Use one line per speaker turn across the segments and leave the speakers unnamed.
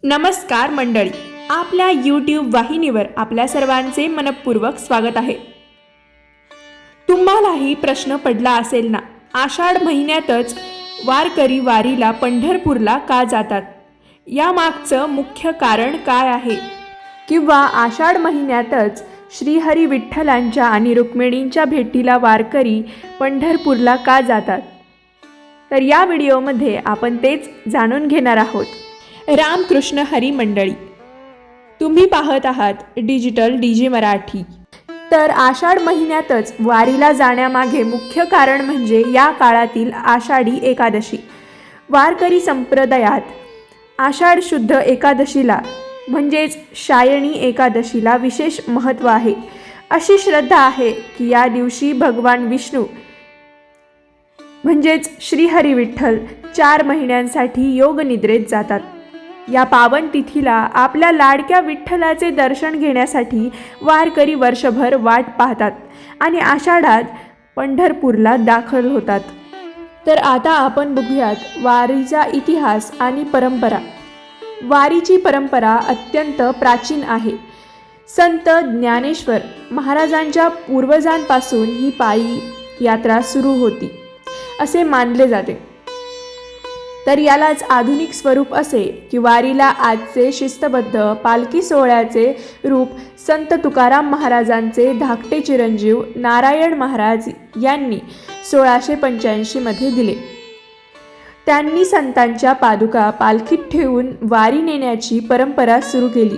नमस्कार मंडळी, आपल्या यूट्यूब वाहिनीवर आपल्या सर्वांचे मनपूर्वक स्वागत आहे. तुम्हालाही प्रश्न पडला असेल ना, आषाढ महिन्यातच वारकरी वारीला पंढरपूरला का जातात? यामागचं मुख्य कारण काय आहे? किंवा आषाढ महिन्यातच श्रीहरी विठ्ठलांच्या आणि रुक्मिणींच्या भेटीला वारकरी पंढरपूरला का जातात? तर या व्हिडिओमध्ये आपण तेच जाणून घेणार आहोत. रामकृष्ण हरी मंडळी, तुम्ही पाहत आहात डिजिटल डीजे मराठी. तर आषाढ महिन्यातच वारीला जाण्यामागे मुख्य कारण म्हणजे या काळातील आषाढी एकादशी. वारकरी संप्रदायात आषाढ शुद्ध एकादशीला म्हणजेच शायणी एकादशीला विशेष महत्त्व आहे. अशी श्रद्धा आहे की या दिवशी भगवान विष्णू म्हणजेच श्रीहरी विठ्ठल 4 महिन्यांसाठी योगनिद्रेत जातात. या पावन तिथीला आपल्या लाडक्या विठ्ठलाचे दर्शन घेण्यासाठी वारकरी वर्षभर वाट पाहतात आणि आषाढात पंढरपूरला दाखल होतात. तर आता आपण बघूयात वारीचा इतिहास आणि परंपरा. वारीची परंपरा अत्यंत प्राचीन आहे. संत ज्ञानेश्वर महाराजांच्या पूर्वजांपासून ही पायी यात्रा सुरू होती असे मानले जाते. तर यालाच आधुनिक स्वरूप असे की वारीला आजचे शिस्तबद्ध पालखी सोहळ्याचे रूप संत तुकाराम महाराजांचे धाकटे चिरंजीव नारायण महाराज यांनी 1685 मध्ये दिले. त्यांनी संतांच्या पादुका पालखीत ठेवून वारी नेण्याची परंपरा सुरू केली.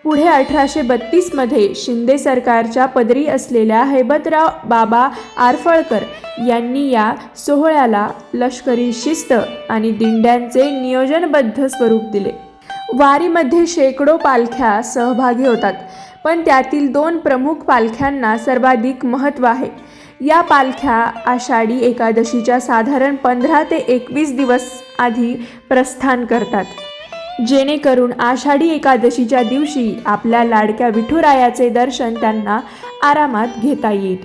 पुढे 1832 मध्ये शिंदे सरकारच्या पदरी असलेल्या हैबतराव बाबा आरफळकर यांनी या सोहळ्याला लष्करी शिस्त आणि दिंड्यांचे नियोजनबद्ध स्वरूप दिले. वारीमध्ये शेकडो पालख्या सहभागी होतात, पण त्यातील 2 प्रमुख पालख्यांना सर्वाधिक महत्त्व आहे. या पालख्या आषाढी एकादशीच्या साधारण 15 ते 21 दिवस आधी प्रस्थान करतात, जेणेकरून आषाढी एकादशीच्या दिवशी आपल्या लाडक्या विठुरायाचे दर्शन त्यांना आरामात घेता येईल.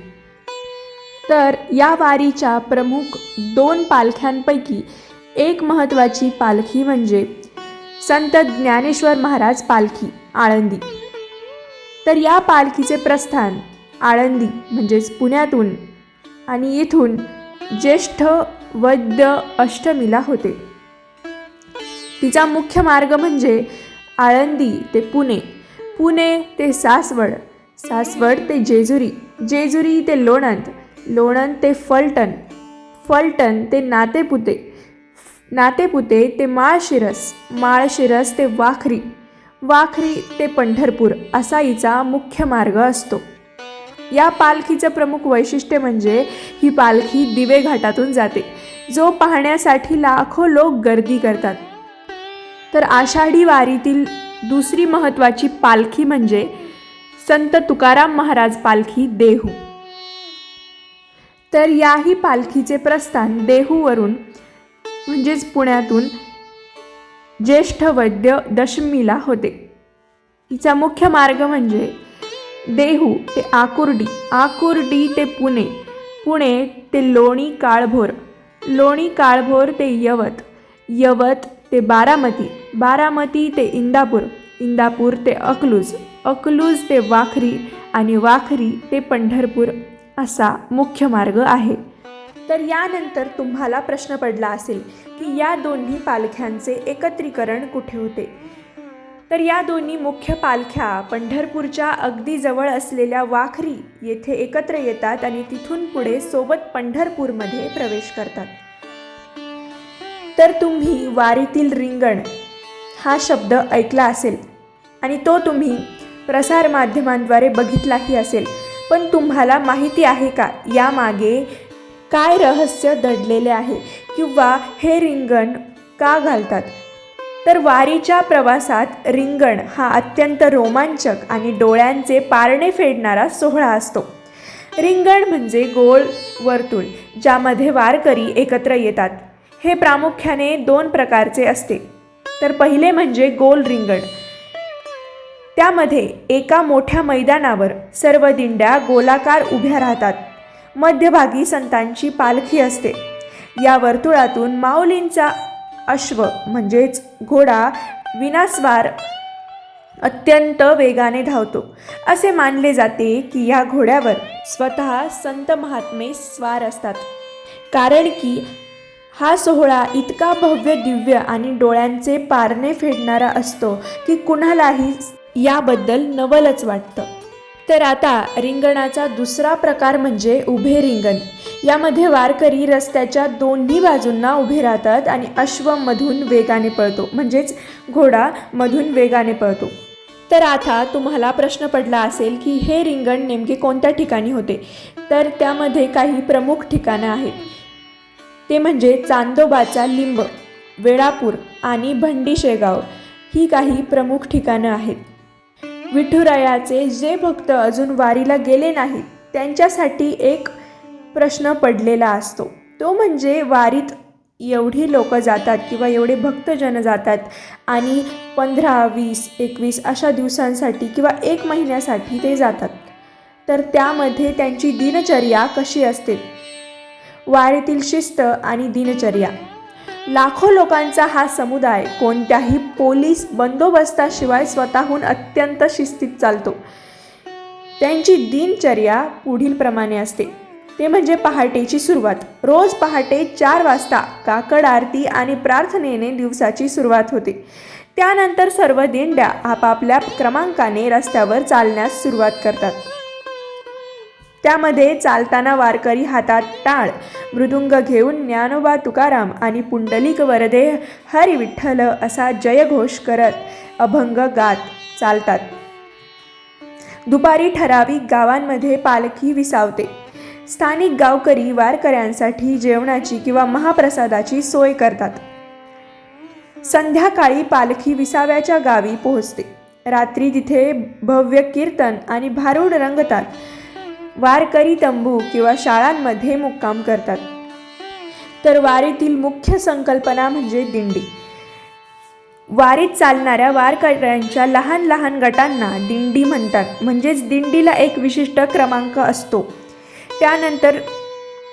तर या वारीच्या प्रमुख 2 पालख्यांपैकी एक महत्त्वाची पालखी म्हणजे संत ज्ञानेश्वर महाराज पालखी आळंदी. तर या पालखीचे प्रस्थान आळंदी म्हणजेच पुण्यातून आणि इथून ज्येष्ठ वद्य अष्टमीला होते. तिचा मुख्य मार्ग म्हणजे आळंदी ते पुणे, पुणे ते सासवड, सासवड ते जेजुरी, जेजुरी ते लोणंद, लोणंद ते फलटण, फलटण ते नातेपुते, नातेपुते ते माळशिरस, माळशिरस ते वाखरी, वाखरी ते पंढरपूर असा हिचा मुख्य मार्ग असतो. या पालखीचं प्रमुख वैशिष्ट्य म्हणजे ही पालखी दिवे घाटातून जाते, जो पाहण्यासाठी लाखो लोक गर्दी करतात. तर आषाढी वारीतील दुसरी महत्त्वाची पालखी म्हणजे संत तुकाराम महाराज पालखी देहू. तर याही पालखीचे प्रस्थान देहूवरून म्हणजेच पुण्यातून ज्येष्ठ वद्य दशमीला होते. तिचा मुख्य मार्ग म्हणजे देहू ते आकुर्डी, आकुर्डी ते पुणे, पुणे ते लोणी काळभोर, लोणी काळभोर ते यवत, यवत ते बारामती, बारामती ते इंदापूर, इंदापूर ते अकलूज, अकलूज ते वाखरी आणि वाखरी ते पंढरपूर असा मुख्य मार्ग आहे. तर यानंतर तुम्हाला प्रश्न पडला असेल की या दोन्ही पालख्यांचे एकत्रीकरण कुठे होते? तर या दोन्ही मुख्य पालख्या पंढरपूरच्या अगदी जवळ असलेल्या वाखरी येथे एकत्र येतात आणि तिथून पुढे सोबत पंढरपूरमध्ये प्रवेश करतात. तर तुम्ही वारीतील रिंगण हा शब्द ऐकला असेल आणि तो तुम्ही प्रसारमाध्यमांद्वारे बघितलाही असेल, पण तुम्हाला माहिती आहे का यामागे काय रहस्य दडलेले आहे किंवा हे रिंगण का घालतात? तर वारीच्या प्रवासात रिंगण हा अत्यंत रोमांचक आणि डोळ्यांचे पारणे फेडणारा सोहळा असतो. रिंगण म्हणजे गोल वर्तुळ ज्यामध्ये वारकरी एकत्र येतात. हे प्रामुख्याने 2 प्रकारचे असते. तर पहिले म्हणजे गोल रिंगण. त्यामध्ये एका मोठ्या मैदानावर सर्व दिंड्या गोलाकार उभ्या राहतात. मध्यभागी संतांची पालखी असते. या वर्तुळातून माऊलींचा अश्व म्हणजेच घोडा विनास्वार अत्यंत वेगाने धावतो. असे मानले जाते की या घोड्यावर स्वतः संत महात्मे स्वार असतात, कारण की हा सोहळा इतका भव्य, दिव्य आणि डोळ्यांचे पारणे फेडणारा असतो की कुणालाही याबद्दल नवलच वाटतं. तर आता रिंगणाचा दुसरा प्रकार म्हणजे उभे रिंगण. यामध्ये वारकरी रस्त्याच्या दोन्ही बाजूंना उभे राहतात आणि अश्व मधून वेगाने पळतो, म्हणजेच घोडा मधून वेगाने पळतो. तर आता तुम्हाला प्रश्न पडला असेल की हे रिंगण नेमके कोणत्या ठिकाणी होते. तर त्यामध्ये काही प्रमुख ठिकाणं आहेत. ते म्हणजे चांदोबाचा लिंब, वेळापूर आणि भंडी शेगाव ही काही प्रमुख ठिकाणं आहेत. विठुरायाचे जे भक्त अजून वारीला गेले नाहीत त्यांच्यासाठी एक प्रश्न पडलेला असतो. तो म्हणजे वारीत एवढी लोक जातात किंवा एवढे भक्तजन जातात आणि 15, 20, 21 अशा दिवसांसाठी किंवा 1 महिन्यासाठी ते जातात. तर त्यामध्ये त्यांची दिनचर्या कशी असते, वारीतील शिस्त आणि दिनचर्या. लाखो लोकांचा हा समुदाय कोणत्याही पोलीस बंदोबस्ताशिवाय स्वतःहून अत्यंत शिस्तीत चालतो. त्यांची दिनचर्या पुढील प्रमाणे असते. ते म्हणजे पहाटेची सुरुवात. रोज पहाटे 4 वाजता काकड आरती आणि प्रार्थनेने दिवसाची सुरुवात होते. त्यानंतर सर्व दिंड्या आपापल्या क्रमांकाने रस्त्यावर चालण्यास सुरुवात करतात. त्यामध्ये चालताना वारकरी हातात टाळ, मृदुंग घेऊन ज्ञानोबा तुकाराम आणि पुंडलिक वरदे हरी विठ्ठल असा जयघोष करत अभंग गात चालतात. दुपारी ठराविक गावांमध्ये पालखी विसावते. स्थानिक गावकरी वारकऱ्यांसाठी जेवणाची किंवा महाप्रसादाची सोय करतात. संध्याकाळी पालखी विसाव्याच्या गावी पोहोचते. रात्री तिथे भव्य कीर्तन आणि भारूड रंगतात. वारकरी तंबू किंवा शाळांमध्ये मुक्काम करतात. तर वारीतील मुख्य संकल्पना म्हणजे दिंडी. वारीत चालणाऱ्या वारकऱ्यांच्या लहान लहान गटांना दिंडी म्हणतात. म्हणजेच दिंडीला एक विशिष्ट क्रमांक असतो. त्यानंतर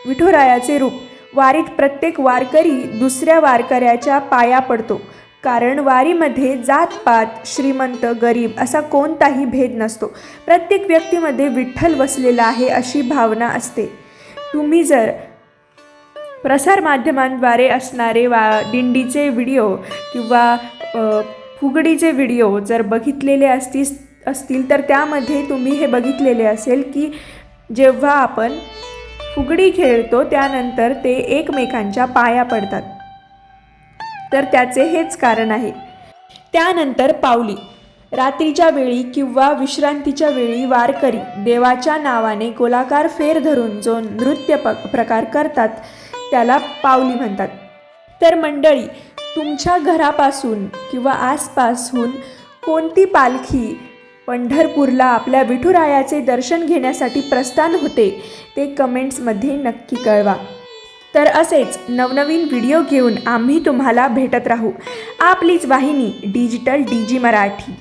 विठुरायाचे रूप. वारीत प्रत्येक वारकरी दुसऱ्या वारकऱ्याच्या पाया पडतो, कारण वारीमध्ये जातपात, श्रीमंत, गरीब असा कोणताही भेद नसतो. प्रत्येक व्यक्तीमध्ये विठ्ठल वसलेला आहे अशी भावना असते. तुम्ही जर प्रसारमाध्यमांद्वारे असणारे दिंडीचे व्हिडिओ किंवा फुगडीचे व्हिडिओ जर बघितलेले असतील तर त्यामध्ये तुम्ही हे बघितलेले असेल की जेव्हा आपण फुगडी खेळतो त्यानंतर ते एकमेकांच्या पाया पडतात. तर त्याचे हेच कारण आहे. त्यानंतर पावली. रात्रीच्या वेळी किंवा विश्रांतीच्या वेळी वारकरी देवाच्या नावाने गोलाकार फेर धरून जो नृत्य प्रकार करतात त्याला पावली म्हणतात. तर मंडळी, तुमच्या घरापासून किंवा आसपासून कोणती पालखी पंढरपूरला आपल्या विठुरायाचे दर्शन घेण्यासाठी प्रस्थान होते ते कमेंट्समध्ये नक्की कळवा. तर असेच नवनवीन व्हिडिओ घेऊन आम्ही तुम्हाला भेटत राहू. आपलीच वाहिनी डिजिटल DG मराठी.